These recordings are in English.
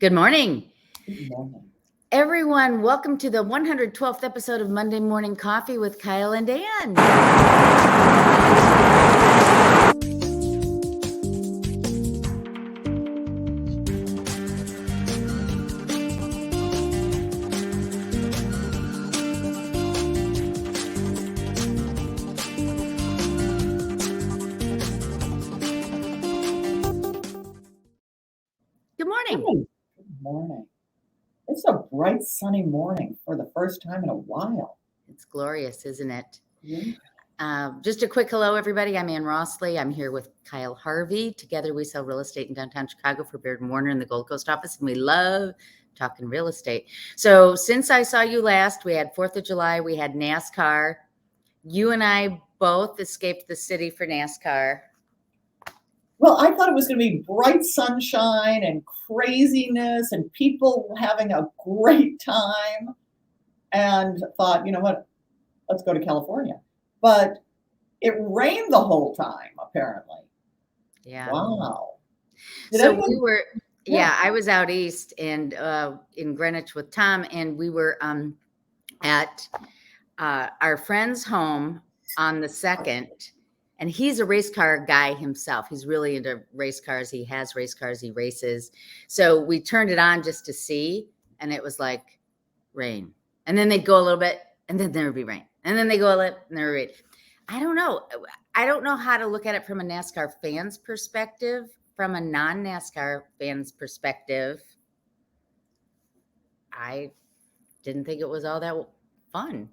Good morning, Good morning. everyone. Welcome to the 112th episode of Monday Morning Coffee with Kyle and Ann. Good morning. Good morning. It's a bright, sunny morning for the first time in a while. It's glorious, isn't it? Yeah. Just a quick hello, everybody. I'm Anne.Rossley. I'm here with Kyle Harvey. Together, we sell real estate in downtown Chicago for Baird & Warner in the Gold Coast office, and we love talking real estate. So since I saw you last, we had 4th of July, we had NASCAR. You and I both escaped the city for NASCAR. Well, I thought it was going to be bright sunshine and craziness and people having a great time, and thought, you know what, let's go to California. But it rained the whole time, apparently. Yeah. Wow. I was out east and in Greenwich with Tom, and we were at our friend's home on the 2nd, and he's a race car guy himself. He's really into race cars. He has race cars, he races. So we turned it on just to see, and it was like rain. And then they'd go a little bit, and then there would be rain. And then they go a little, and there would be rain. I don't know how to look at it from a NASCAR fan's perspective. From a non-NASCAR fan's perspective, I didn't think it was all that fun.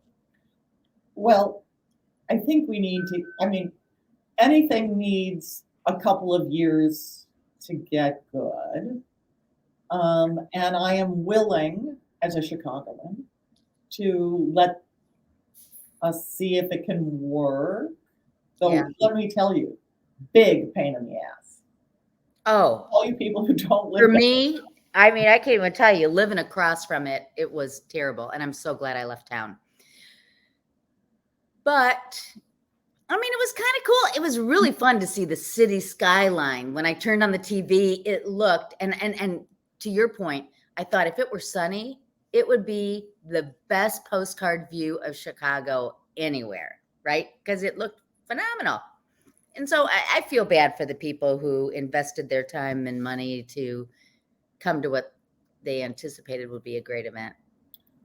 Well, I think we need to, anything needs a couple of years to get good. And I am willing, as a Chicagoan, to let us see if it can work. So Let me tell you, big pain in the ass. Oh, all you people who don't live for me, I can't even tell you, living across from it, it was terrible. And I'm so glad I left town. But it was kind of cool. It was really fun to see the city skyline. When I turned on the TV, it looked, and to your point, I thought if it were sunny, it would be the best postcard view of Chicago anywhere, right? Because it looked phenomenal. And so I feel bad for the people who invested their time and money to come to what they anticipated would be a great event.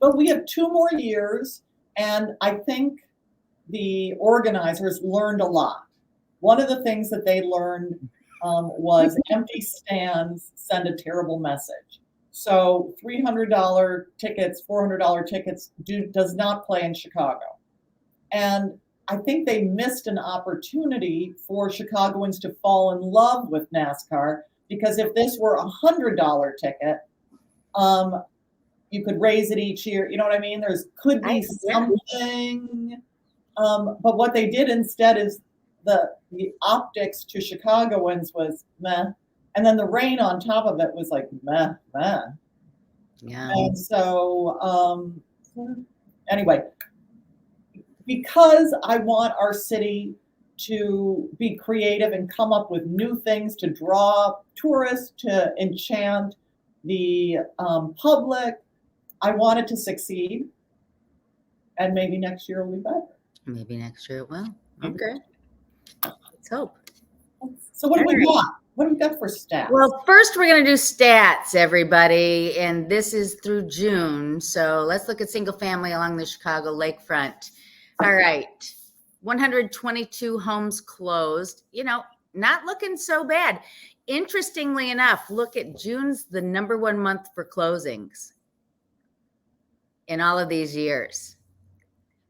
But we have 2 more years, and I think the organizers learned a lot. One of the things that they learned was empty stands send a terrible message. So $300 tickets, $400 tickets does not play in Chicago. And I think they missed an opportunity for Chicagoans to fall in love with NASCAR, because if this were $100 ticket, you could raise it each year. You know what I mean? Could be something. But what they did instead is the optics to Chicagoans was meh. And then the rain on top of it was like meh. Yeah. And so anyway, because I want our city to be creative and come up with new things to draw tourists, to enchant the public, I want it to succeed. And maybe next year will be better. Maybe next year it will. Okay. Let's hope. So what do we got? What do we got for stats? Well, first we're going to do stats, everybody. And this is through June. So let's look at single family along the Chicago lakefront. All right. 122 homes closed. Not looking so bad. Interestingly enough, look at June's the #1 month for closings in all of these years,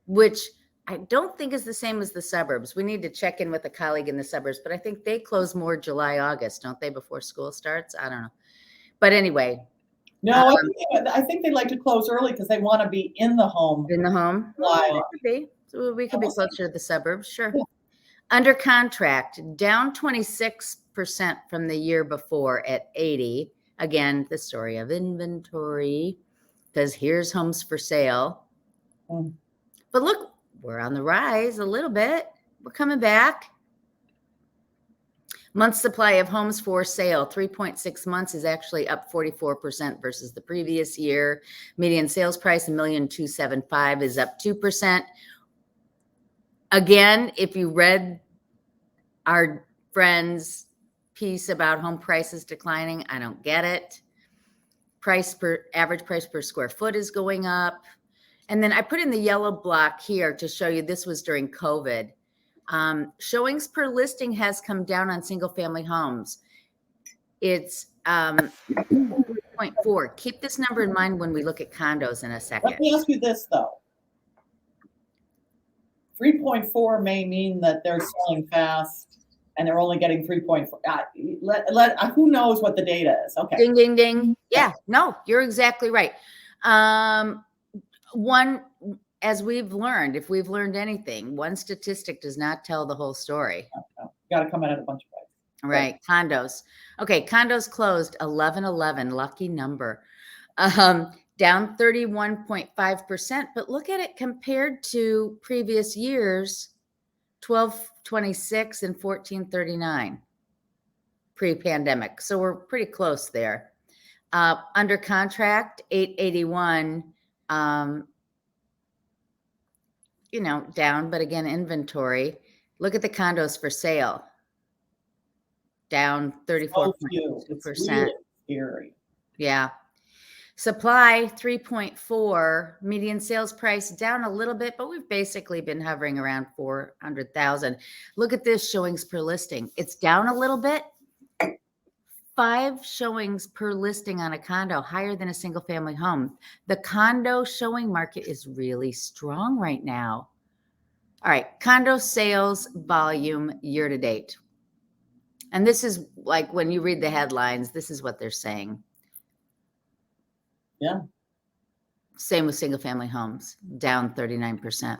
which I don't think is the same as the suburbs. We need to check in with a colleague in the suburbs, but I think they close more July, August, don't they, before school starts? I don't know. But anyway. No, I think they like to close early because they want to be in the home. In the home? Well, so we could be closer to the suburbs, sure. Yeah. Under contract, down 26% from the year before at 80. Again, the story of inventory, because here's homes for sale. But look, we're on the rise a little bit. We're coming back. Month supply of homes for sale, 3.6 months, is actually up 44% versus the previous year. Median sales price, $1,275,000, is up 2%. Again, if you read our friend's piece about home prices declining, I don't get it. Average price per square foot is going up. And then I put in the yellow block here to show you this was during COVID. Showings per listing has come down on single family homes. It's 0.4. Keep this number in mind when we look at condos in a second. Let me ask you this though. 3.4 may mean that they're selling fast and they're only getting 3.4. Who knows what the data is? Okay. Ding, ding, ding. Yeah, no, you're exactly right. As we've learned, if we've learned anything, one statistic does not tell the whole story. You got to come at it a bunch of ways. Right. Condos. Okay. Condos closed 1111. Lucky number. Down 31.5%. But look at it compared to previous years, 1226 and 1439 pre-pandemic. So we're pretty close there. Under contract, 881. Down, but again, inventory. Look at the condos for sale. Down 34.2%. Scary. Yeah. Supply 3.4, median sales price down a little bit, but we've basically been hovering around 400,000. Look at this, showings per listing. It's down a little bit. 5 showings per listing on a condo, higher than a single family home. The condo showing market is really strong right now. All right, condo sales volume year to date. And this is like when you read the headlines, this is what they're saying. Yeah. Same with single family homes, down 39%.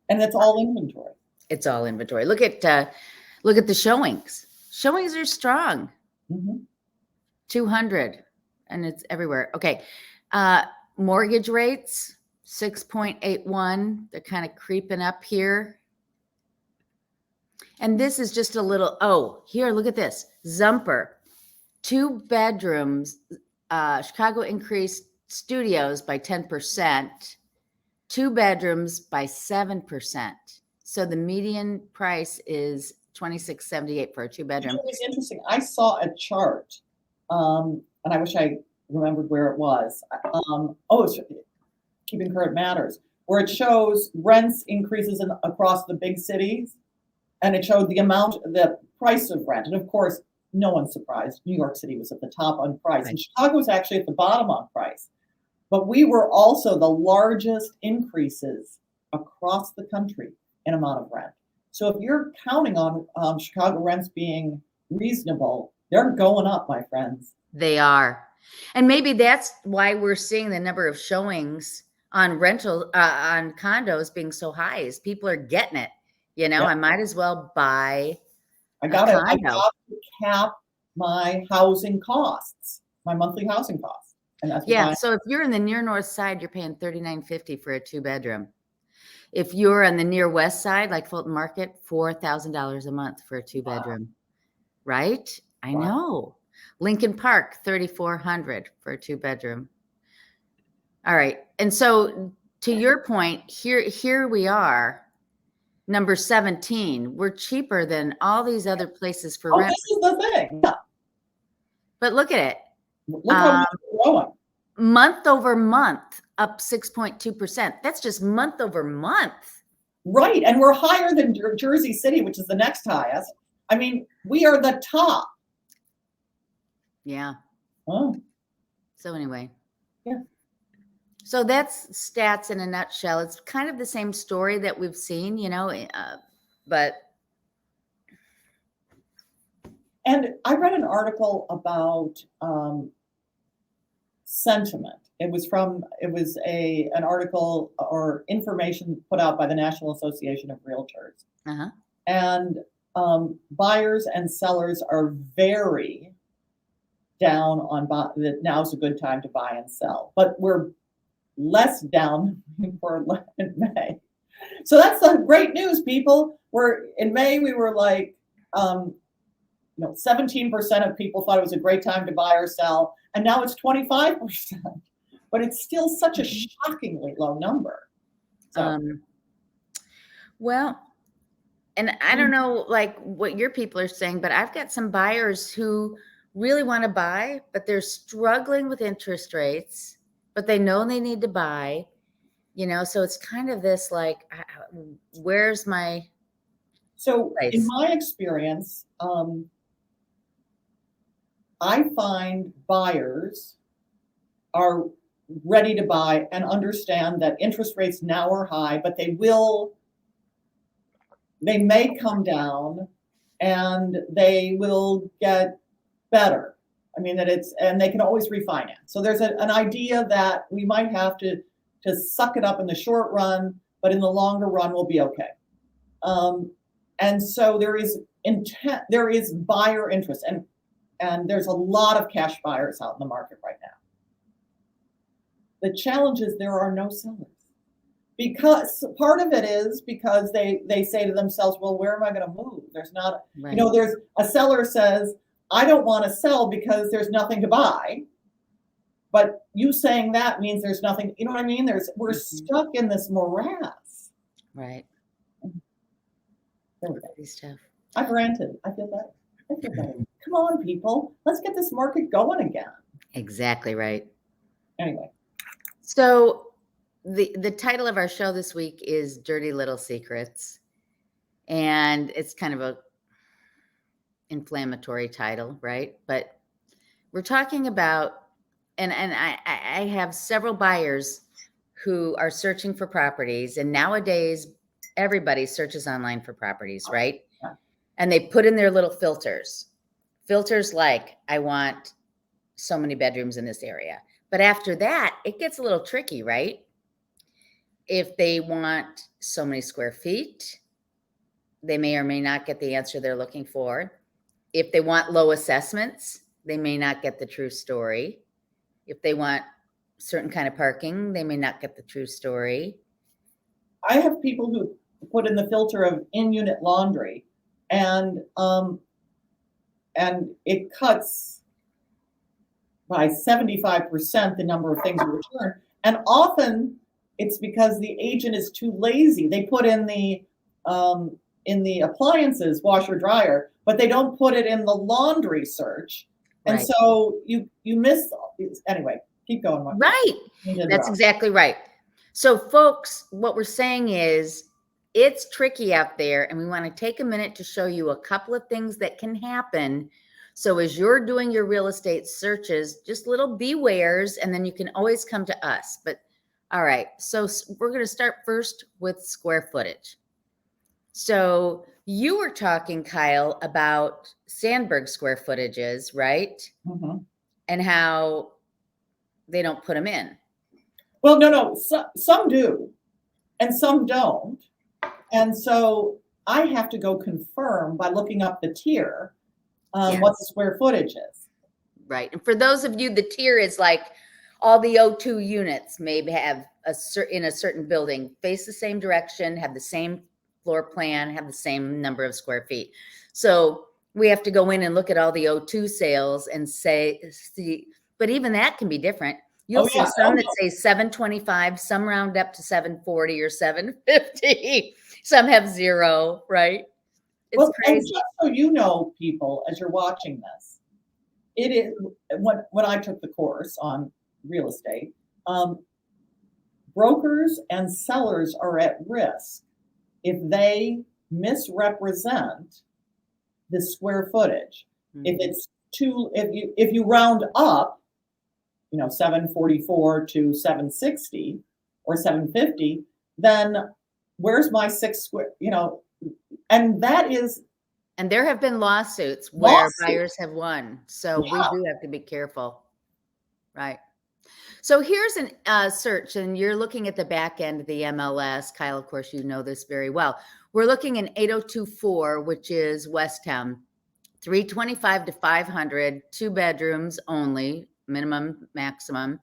And it's all inventory. It's all inventory. Look at the showings. Showings are strong. Mm-hmm. 200, and it's everywhere. Okay. Mortgage rates, 6.81. They're kind of creeping up here. And this is just a little, here, look at this. Zumper, 2 bedrooms. Chicago increased studios by 10%, 2 bedrooms by 7%. So the median price is $26.78 for a 2-bedroom. It's interesting. I saw a chart. And I wish I remembered where it was. It's Keeping Current Matters, where it shows rents increases across the big cities, and it showed the price of rent. And of course, no one's surprised. New York City was at the top on price, right. And Chicago was actually at the bottom on price. But we were also the largest increases across the country in amount of rent. So if you're counting on Chicago rents being reasonable, they're going up, my friends. They are. And maybe that's why we're seeing the number of showings on on condos being so high, is people are getting it. Yeah. I might as well buy I got to cap my housing costs, my monthly housing costs. And that's so if you're in the near north side, you're paying $39.50 for a 2-bedroom. If you're on the near west side, like Fulton Market, $4,000 a month for a 2-bedroom. Wow. Right? I know. Lincoln Park, $3,400 for a 2-bedroom. All right. And so to your point, here we are, number 17. We're cheaper than all these other places for rent. This is the thing. Yeah. But look at it. Look how much we're growing. Month over month, up 6.2%. That's just month over month. Right. And we're higher than Jersey City, which is the next highest. I mean, we are the top. Yeah. Oh. So anyway. Yeah. So that's stats in a nutshell. It's kind of the same story that we've seen, but. And I read an article about sentiment. It was an article or information put out by the National Association of Realtors. Uh-huh. And buyers and sellers are very down on that now's a good time to buy and sell, but we're less down for in May. So that's the great news, people. In May we were like 17% of people thought it was a great time to buy or sell, and now it's 25%. But it's still such a shockingly low number. So, well, and I don't know like what your people are saying, but I've got some buyers who really want to buy, but they're struggling with interest rates, but they know they need to buy, so it's kind of this like, where's my so place? in my experience, I find buyers are ready to buy and understand that interest rates now are high, but they may come down and they will get better. I mean, and they can always refinance. So there's an idea that we might have to suck it up in the short run, but in the longer run, we'll be okay. And so there is buyer interest, and there's a lot of cash buyers out in the market right now. The challenge is there are no sellers, because part of it is because they say to themselves, well, where am I going to move? There's not, Right. There's a seller says, I don't want to sell because there's nothing to buy. But you saying that means there's nothing, you know what I mean? We're stuck in this morass. Right. There we go. Stuff. I've ranted. I feel better. Come on, people. Let's get this market going again. Exactly right. Anyway. So the title of our show this week is Dirty Little Secrets. And it's kind of a inflammatory title, right? But we're talking about, and I have several buyers who are searching for properties, and nowadays everybody searches online for properties, right? Yeah. And they put in their little filters like, I want so many bedrooms in this area. But after that, it gets a little tricky, right? If they want so many square feet, they may or may not get the answer they're looking for. If they want low assessments, they may not get the true story. If they want certain kind of parking, they may not get the true story. I have people who put in the filter of in-unit laundry, and it cuts by 75% the number of things you return. And often it's because the agent is too lazy. They put in the appliances, washer, dryer, but they don't put it in the laundry search. And Right. so you miss these. Anyway, keep going. Right. That's exactly right. So folks, what we're saying is it's tricky out there, and we want to take a minute to show you a couple of things that can happen. So as you're doing your real estate searches, just little bewares, and then you can always come to us. But all right, so we're going to start first with square footage. So you were talking, Kyle, about Sandberg square footages, right? Mm-hmm. And how they don't put them in. Well, no. Some do, and some don't. And so I have to go confirm by looking up the tier, Yes. what the square footage is. Right. And for those of you, the tier is like all the O2 units maybe have in a certain building, face the same direction, have the same floor plan, have the same number of square feet. So we have to go in and look at all the O2 sales and see, but even that can be different. You'll see some that say 725, some round up to 740 or 750. Some have 0, right? It's crazy. And just so you know, people, as you're watching this, it is when I took the course on real estate, brokers and sellers are at risk if they misrepresent the square footage. Mm-hmm. If it's if you round up, 744 to 760 or 750, then where's my 6 square, and that is. And there have been lawsuits where buyers have won. So we do have to be careful. Right. So here's a search, and you're looking at the back end of the MLS. Kyle, of course, you know this very well. We're looking in 8024, which is Westtown, 325 to 500, 2 bedrooms only, minimum, maximum.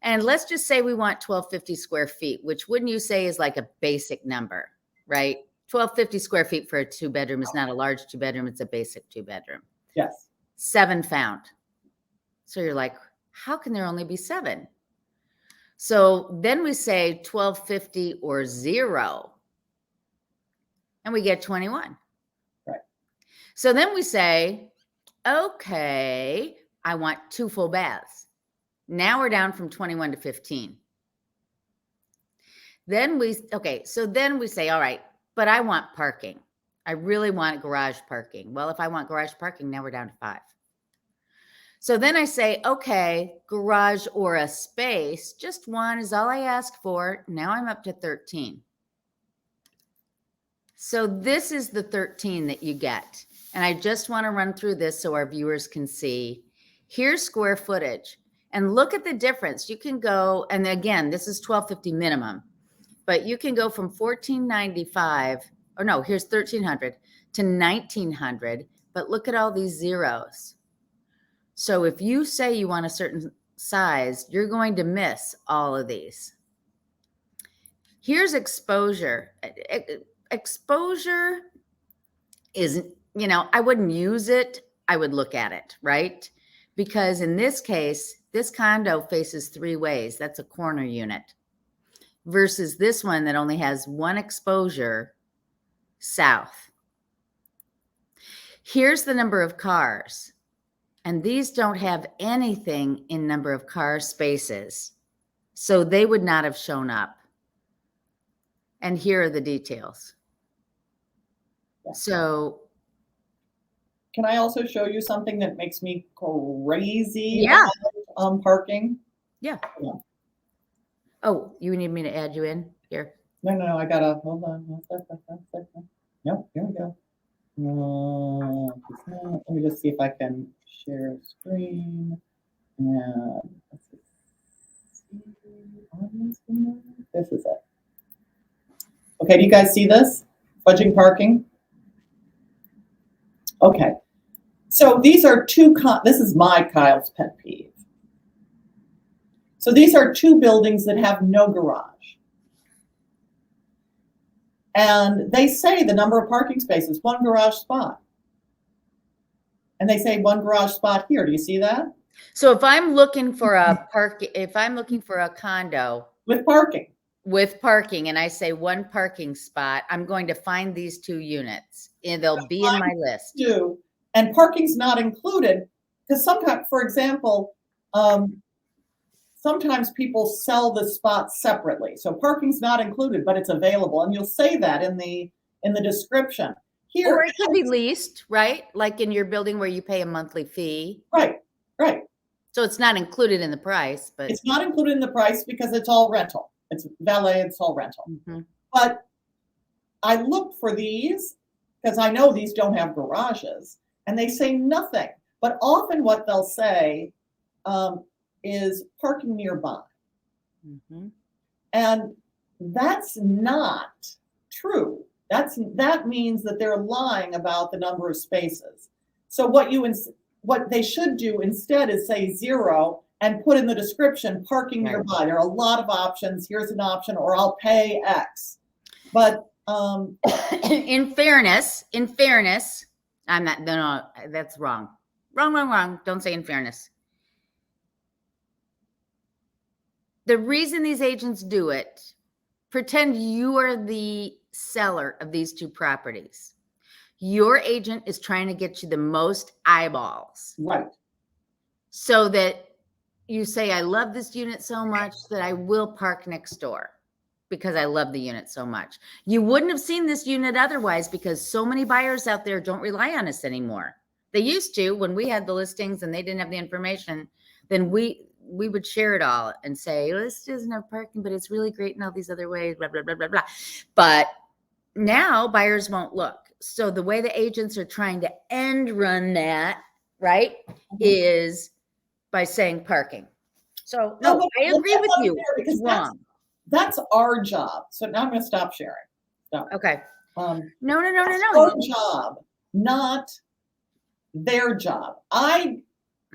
And let's just say we want 1250 square feet, which wouldn't you say is like a basic number, right? 1250 square feet for a 2 bedroom is not a large 2 bedroom. It's a basic 2 bedroom. Yes. 7 found. So you're like, how can there only be 7? So then we say 1250 or 0, and we get 21. Right. So then we say, okay, I want 2 full baths. Now we're down from 21 to 15. Then we say, all right, but I want parking. I really want garage parking. Well, if I want garage parking, now we're down to 5. So then I say, okay, garage or a space, just one is all I ask for. Now I'm up to 13. So this is the 13 that you get. And I just want to run through this so our viewers can see. Here's square footage. And look at the difference. You can go, and again, this is 1250 minimum, but you can go from 1495, or no, here's 1300 to 1900, but look at all these zeros. So if you say you want a certain size, you're going to miss all of these. Here's exposure. Exposure is, I wouldn't use it. I would look at it, right? Because in this case, this condo faces 3 ways. That's a corner unit versus this one that only has one exposure south. Here's the number of cars. And these don't have anything in number of car spaces. So they would not have shown up. And here are the details. So can I also show you something that makes me crazy? Yeah. About, parking? Yeah. Oh, you need me to add you in here? No, I gotta, hold on. No, here we go. Let me just see if I can share screen. And let's see. This is it. Okay, do you guys see this? Fudging parking? Okay. So these are this is Kyle's pet peeve. So these are 2 buildings that have no garage. And they say the number of parking spaces, 1 garage spot. And they say 1 garage spot here. Do you see that? So if I'm looking for a condo with parking and I say 1 parking spot, I'm going to find these 2 units and they'll be in my list. And parking's not included because sometimes, for example, sometimes people sell the spots separately. So parking's not included, but it's available. And you'll say that in the description. Here, or it could be leased, right? Like in your building where you pay a monthly fee. Right. So it's not included in the price, but it's not included in the price because it's all rental. It's valet, it's all rental. Mm-hmm. But I looked for these because I know these don't have garages and they say nothing. But often what they'll say is parking nearby. Mm-hmm. And that's not true. That means that they're lying about the number of spaces. So what they should do instead is say 0 and put in the description parking nearby. There are a lot of options. Here's an option, or I'll pay X. But in fairness, I'm not. No, that's wrong. Wrong. Don't say in fairness. The reason these agents do it, pretend you are the seller of these 2 properties. Your agent is trying to get you the most eyeballs. Right. So that you say, I love this unit so much that I will park next door because I love the unit so much. You wouldn't have seen this unit otherwise because so many buyers out there don't rely on us anymore. They used to when we had the listings and they didn't have the information, then we would share it all and say, this doesn't have parking, but it's really great in all these other ways, blah, blah, blah, blah, blah. But now buyers won't look. So the way the agents are trying to end run that, right, is by saying parking. So no, I agree with you. It's wrong. That's our job. So now I'm going to stop sharing. Stop. Okay. No. Our job, not their job. I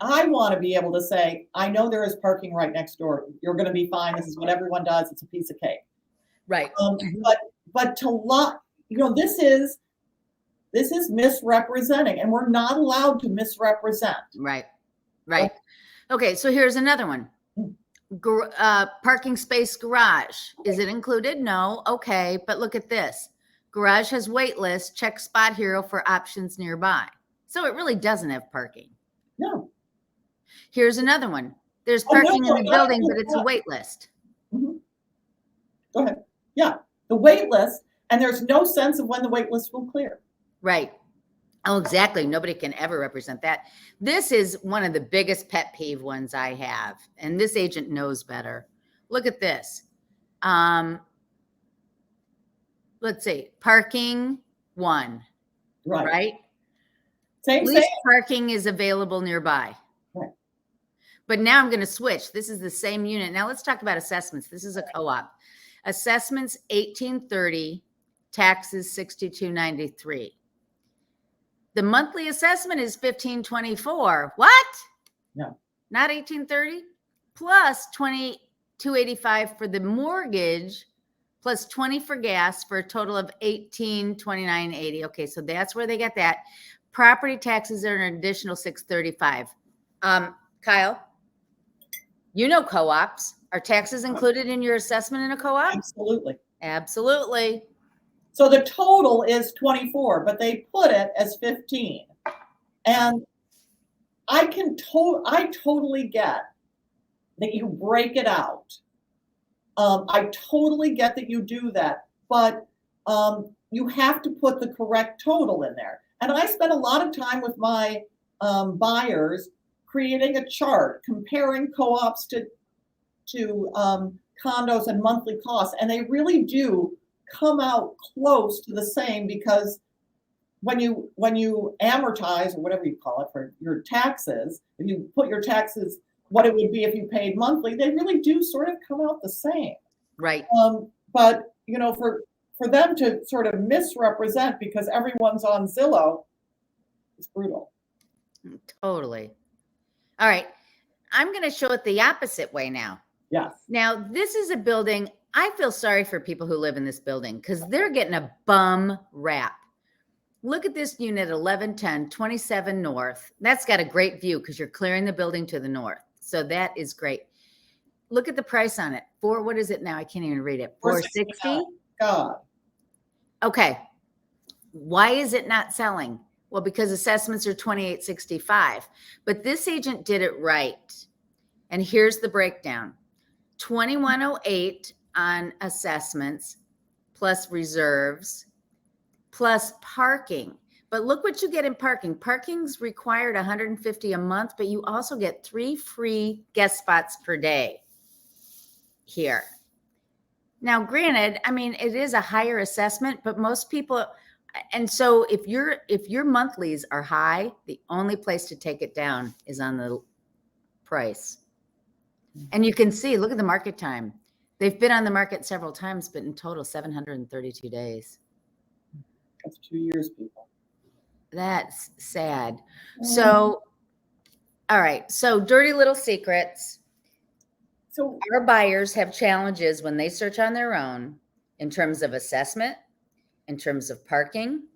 want to be able to say, I know there is parking right next door. You're going to be fine. This is what everyone does. It's a piece of cake. Right. But to lot, this is This is misrepresenting, and we're not allowed to misrepresent. Right. Right. Okay. So here's another one. Parking space garage. Is it included? No. Okay. But look at this. Garage has wait list. Check Spot Hero for options nearby. So it really doesn't have parking. No. Here's another one. There's parking in the building, but it's a wait list. Mm-hmm. Go ahead. Yeah. The wait list, and there's no sense of when the wait list will clear. Right. Oh, exactly. Nobody can ever represent that. This is one of the biggest pet peeve ones I have, and this agent knows better. Look at this. Let's see. Parking 1. Right? Least parking is available nearby. Right. But now I'm going to switch. This is the same unit. Now let's talk about assessments. This is a co-op. Assessments 1830, taxes 6293. The monthly assessment is 1524. What? No. Not 1830? Plus 2285 for the mortgage, plus 20 for gas, for a total of 1829.80. Okay, so that's where they get that. Property taxes are an additional 635. Kyle, you know co-ops. Are taxes included in your assessment in a co-op? Absolutely. Absolutely. So the total is 24, but they put it as 15. And I totally get that you break it out. I totally get that you do that, but you have to put the correct total in there. And I spent a lot of time with my buyers creating a chart comparing co-ops to condos and monthly costs, and they really do come out close to the same, because when you amortize, or whatever you call it, for your taxes, if you put your taxes what it would be if you paid monthly, they really do sort of come out the same. Right. But you know, for them to sort of misrepresent because everyone's on Zillow, it's brutal. Totally. All right. I'm going to show it the opposite way now. Yes. Now, this is a building. I feel sorry for people who live in this building because they're getting a bum rap. Look at this unit, 1110, 27 North. That's got a great view because you're clearing the building to the north. So that is great. Look at the price on it. What is it now? I can't even read it. 460? God. Okay. Why is it not selling? Well, because assessments are 2865. But this agent did it right. And here's the breakdown. 2108 on assessments plus reserves plus parking. But look what you get in parking. Parking's required $150 a month, but you also get 3 free guest spots per day here. Now, granted, I mean, it is a higher assessment, but most people, and so if your monthlies are high, the only place to take it down is on the price. And you can see, look at the market time. They've been on the market several times, but in total, 732 days. That's 2 years, people. That's sad. So, all right. So, dirty little secrets. So, our buyers have challenges when they search on their own in terms of assessment, in terms of parking,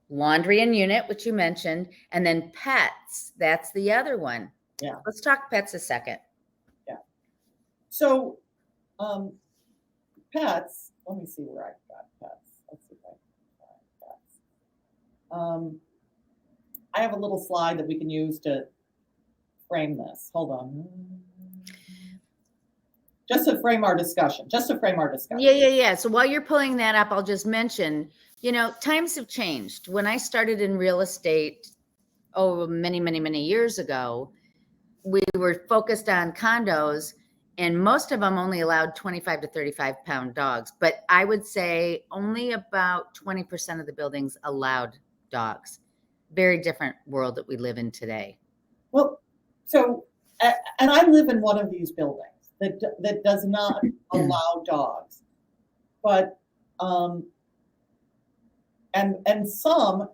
laundry and unit, which you mentioned, and then pets. That's the other one. Yeah. Let's talk pets a second. So, pets, let me see where I got pets. Let's see if I can find pets. I have a little slide that we can use to frame this. Hold on. Just to frame our discussion. Yeah. So while you're pulling that up, I'll just mention, times have changed. When I started in real estate, many, many, many years ago, we were focused on condos, and most of them only allowed 25 to 35 pound dogs. But I would say only about 20% of the buildings allowed dogs. Very different world that we live in today. Well, so, and I live in one of these buildings that does not allow dogs, but, and some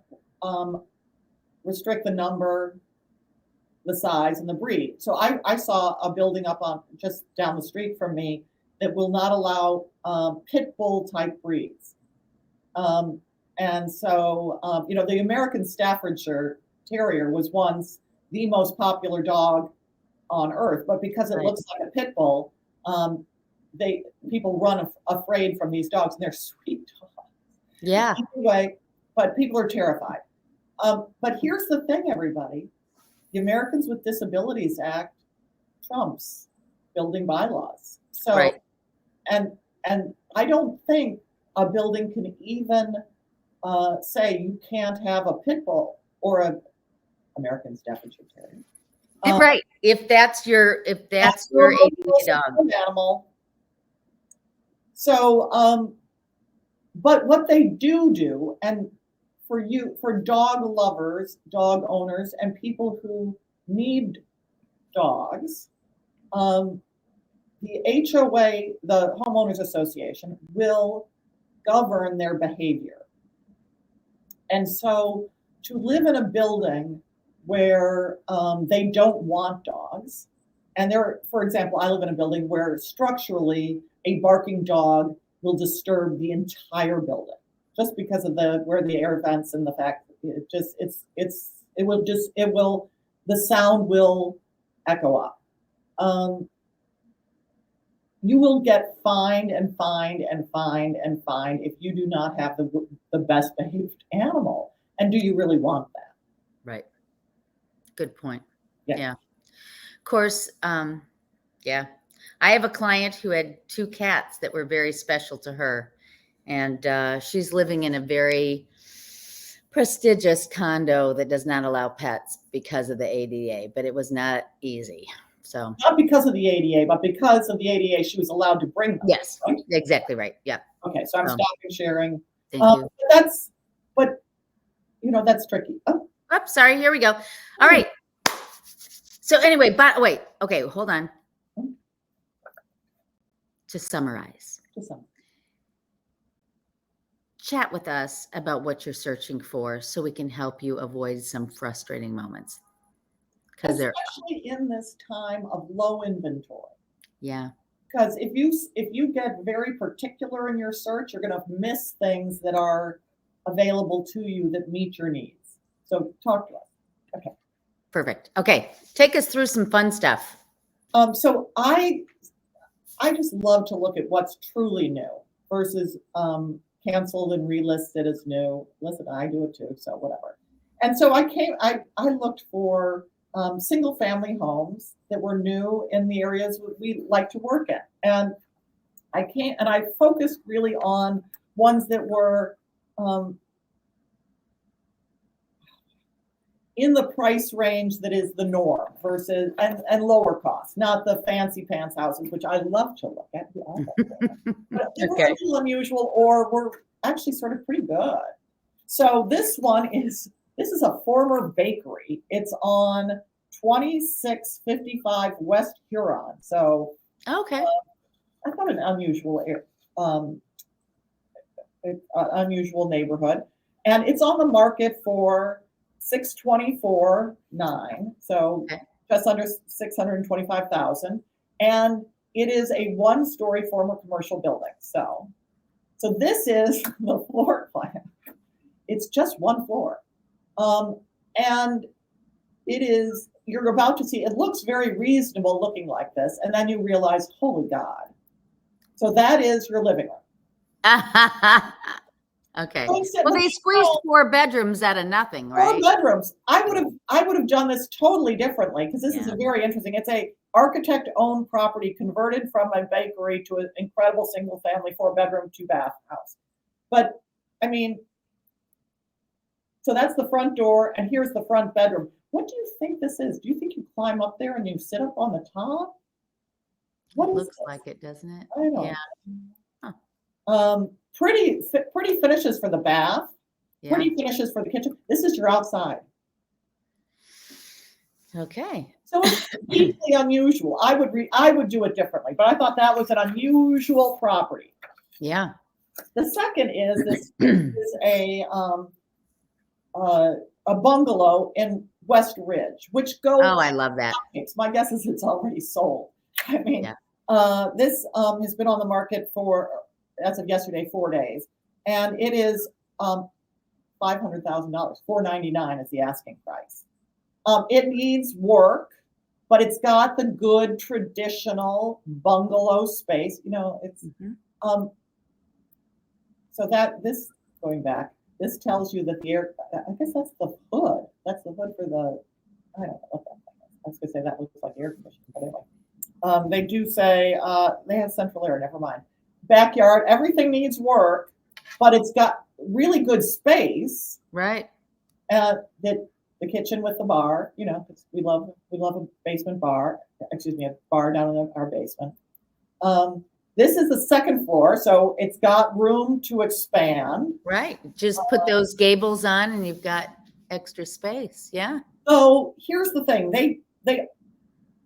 restrict the number, the size, and the breed. So I saw a building up on just down the street from me that will not allow pit bull type breeds. And so, the American Staffordshire Terrier was once the most popular dog on earth, but because it Right. looks like a pit bull, people run afraid from these dogs, and they're sweet dogs. Yeah. Anyway, but people are terrified. But here's the thing, everybody: the Americans with Disabilities Act trumps building bylaws. So, Right. and I don't think a building can even say you can't have a pit bull or a American Staffordshire Terrier. Right. If that's your ADA dog. Animal. So, but what they do, and for dog lovers, dog owners, and people who need dogs, the HOA, the Homeowners Association, will govern their behavior. And so to live in a building where they don't want dogs, and for example, I live in a building where structurally a barking dog will disturb the entire building just because of where the air vents and the fact that the sound will echo up. You will get fined and fined and fined and fined if you do not have the best behaved animal. And do you really want that? Right. Good point. Yeah. Yeah. Of course, yeah. I have a client who had 2 cats that were very special to her. And she's living in a very prestigious condo that does not allow pets because of the ADA, but it was not easy. So Not because of the ADA, but because of the ADA, she was allowed to bring them. yes, right? exactly right. Yeah. Okay, so I'm stopping sharing. Thank you. But that's tricky. Oh, Oops, sorry. Here we go. All right. So anyway, but wait. Okay, hold on. To summarize, chat with us about what you're searching for so we can help you avoid some frustrating moments. Because especially in this time of low inventory. Yeah. Because if you get very particular in your search, you're going to miss things that are available to you that meet your needs. So talk to us. Okay. Perfect. Okay. Take us through some fun stuff. So I just love to look at what's truly new versus canceled and relisted as new. Listen, I do it too, so whatever. And so I looked for single family homes that were new in the areas we like to work in. And I focused really on ones that were in the price range that is the norm versus and lower cost, not the fancy pants houses, which I love to look at. But they were a little unusual or were actually sort of pretty good. So this is a former bakery. It's on 2655 West Huron. So okay. I thought an unusual neighborhood, and it's on the market for $624,900, so just under $625,000, and it is a 1-story former commercial building. So this is the floor plan. It's just 1 floor, and it is. You're about to see. It looks very reasonable looking like this, and then you realize, holy God! So that is your living room. Okay. Well, they squeezed 4 bedrooms out of nothing, right? 4 bedrooms. I would have done this totally differently because this is a very interesting. It's a architect-owned property converted from a bakery to an incredible single-family 4-bedroom, 2-bath house. But I mean, so that's the front door, and here's the front bedroom. What do you think this is? Do you think you climb up there and you sit up on the top? What it looks like it, doesn't it? I don't know. Yeah. Huh. Pretty finishes for the bath. Yeah. Pretty finishes for the kitchen. This is your outside. Okay. So it's deeply unusual. I would do it differently, but I thought that was an unusual property. Yeah. The second is this is a bungalow in West Ridge, which goes. Oh, I love that. My guess is it's already sold. I mean, this has been on the market for, as of yesterday, 4 days, and it is $500,000. $499 is the asking price. It needs work, but it's got the good traditional bungalow space. You know, it's so that this going back, this tells you that the air. I guess that's the hood. That's the hood for the. I don't know what that thing is. I was gonna say that looks like air conditioning, but anyway. They do say they have central air. Never mind. Backyard. Everything needs work, but it's got really good space. Right. That the kitchen with the bar. You know, we love a basement bar. Excuse me, a bar down in our basement. This is the second floor, so it's got room to expand. Right. Just put those gables on and you've got extra space. Yeah. So here's the thing. They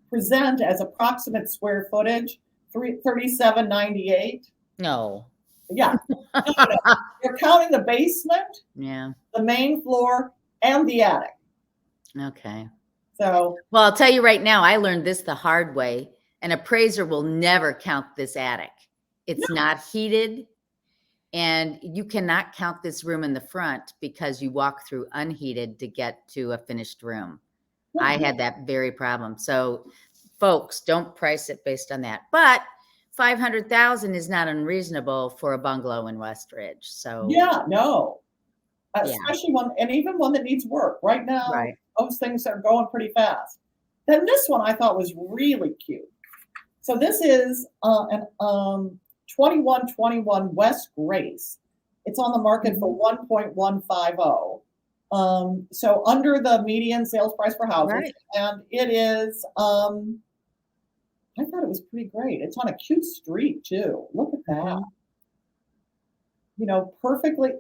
present as approximate square footage, 3798. No. Yeah. No. You're counting the basement, Yeah. the main floor, and the attic. Okay. So, well, I'll tell you right now, I learned this the hard way. An appraiser will never count this attic. It's not heated, and you cannot count this room in the front because you walk through unheated to get to a finished room. I had that very problem. So folks, don't price it based on that. But 500,000 is not unreasonable for a bungalow in West Ridge. So yeah, no. Especially one, and even one that needs work. Right now, those things are going pretty fast. Then this one I thought was really cute. So this is an 2121 West Grace. It's on the market for 1.150. So under the median sales price for houses, and it is. I thought it was pretty great. It's on a cute street too. Look at that. You know, perfectly.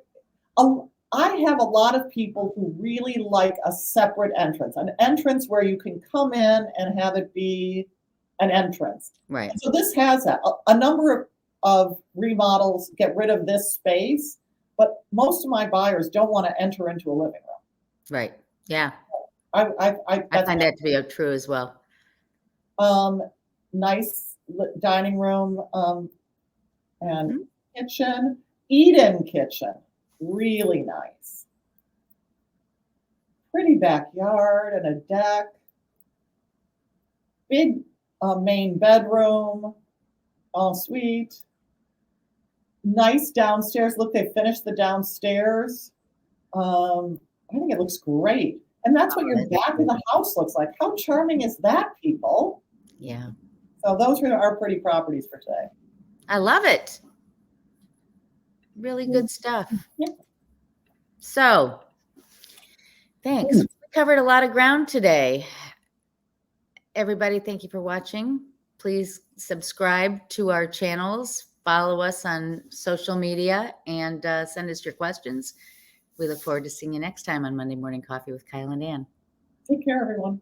I have a lot of people who really like a separate entrance, an entrance where you can come in and have it be an entrance. Right. And so this has that. A number of remodels get rid of this space, but most of my buyers don't want to enter into a living room. Right. Yeah. I find that to be true as well. Nice dining room and kitchen. Eden kitchen. Really nice. Pretty backyard and a deck. Big main bedroom. Ensuite. Nice downstairs. Look, they finished the downstairs. I think it looks great. And that's what your back of the house looks like. How charming is that, people? Yeah. So those are our pretty properties for today. I love it. Really good stuff. Yeah. So, thanks. We covered a lot of ground today. Everybody, thank you for watching. Please subscribe to our channels, follow us on social media, and send us your questions. We look forward to seeing you next time on Monday Morning Coffee with Kyle and Ann. Take care, everyone.